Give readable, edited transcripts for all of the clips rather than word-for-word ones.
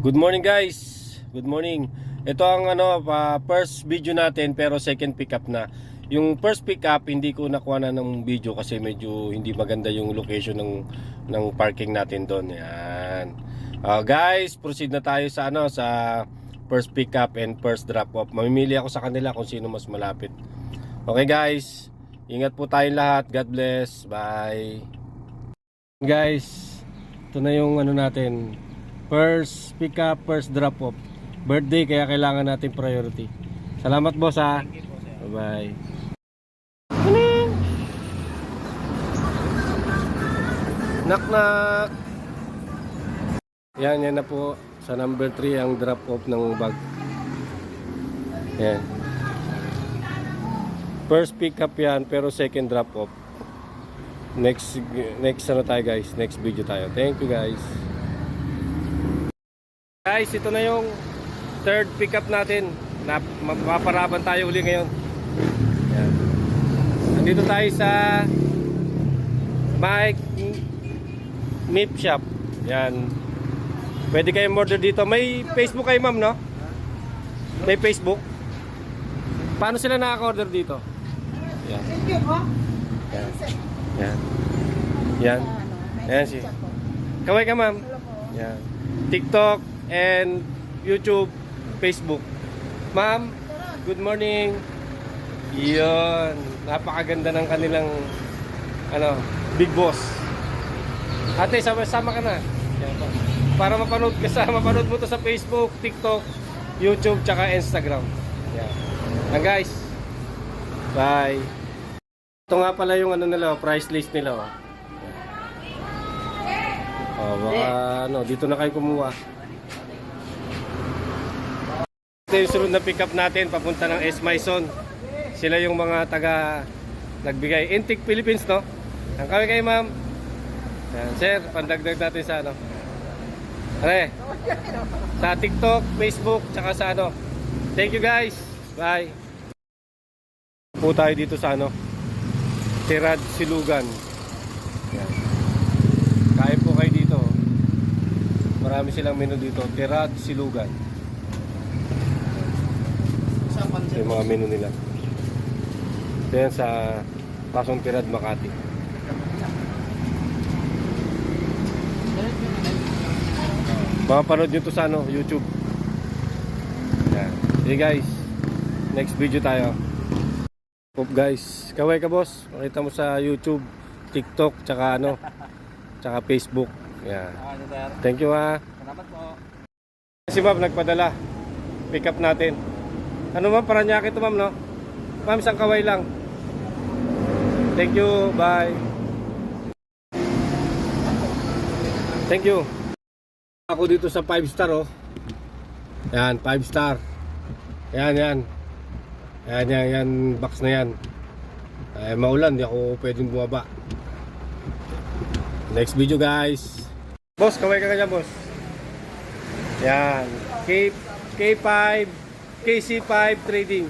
Good morning guys. Good morning. Ito ang first video natin pero second pickup na. Yung first pickup hindi ko nakuha na ng video kasi medyo hindi maganda yung location ng parking natin doon. Yan. Guys, proceed na tayo sa sa first pickup and first drop off. Mamimili ako sa kanila kung sino mas malapit. Okay guys. Ingat po tayong lahat. God bless. Bye. Guys, ito na yung natin. First pick up, first drop off. Birthday kaya kailangan natin priority. Salamat boss ha. Bye bye. Knock knock. Yan na po sa number 3 ang drop off ng bag. Yan. First pick up yan pero second drop off. Next tayo guys. Next video tayo. Thank you guys. Guys, ito na yung third pickup natin. Mapaparaban tayo uli ngayon. Yan. Nandito tayo sa Mike Meat Shop. Yan. Pwede kayong order dito. May Facebook kayo ma'am, no? May Facebook. Paano sila nakaka-order dito? Yan. Yan. Yan. Yan. Yan si. Kaway ka ma'am. Yan. TikTok and YouTube, Facebook. Ma'am, good morning. Iyon, napakaganda ng kanilang big boss. Ate, sama ka na. Para mapanood mo to sa Facebook, TikTok, YouTube, tsaka Instagram. Yan. And guys, bye. Ito nga pala yung nila, price list nila. Baka dito na kayo kumuha. Ito yung sunod na pick up natin papunta ng S. Maison. Sila yung mga taga nagbigay. Intik Philippines, no? Ang kami kayo ma'am. Yan, sir, pandagdag natin sa sa TikTok, Facebook, tsaka sa Thank you guys. Bye. Po tayo dito sa Tirad Silugan. Yan. Kain po kayo dito. Marami silang menu dito. Tirad Silugan. Ito yung mga menu nila. Ito yan sa Pasong Tirad, Makati. Mapapanood nyo to sa YouTube. Yan. Okay guys, next video tayo. Hope guys, kaway ka boss. Makita mo sa YouTube, TikTok, tsaka tsaka Facebook. Yan. Thank you ha. Salamat po. Si ma'am nagpadala. Pick up natin. Ma'am, Paranaque ito ma'am, no? Ma'am, isang kaway lang. Thank you, bye. Thank you. Ako dito sa 5 star, oh. Yan, 5 star. Yan. Yan, box na yan. Maulan, di ako pwedeng bumaba. Next video, guys. Boss, kaway ka ganyan, boss. Yan, KC5 Trading.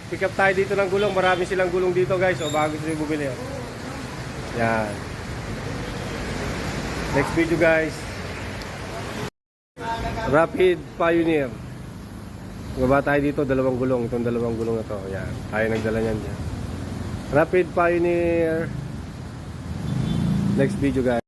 Pick up tayo dito ng gulong. Marami silang gulong dito guys. Bago sila bumili. Yan. Next video guys. Rapid Pioneer. Baba tayo dito. Dalawang gulong. Itong dalawang gulong na to. Yan. Tayo nagdala niyan. Rapid Pioneer. Next video guys.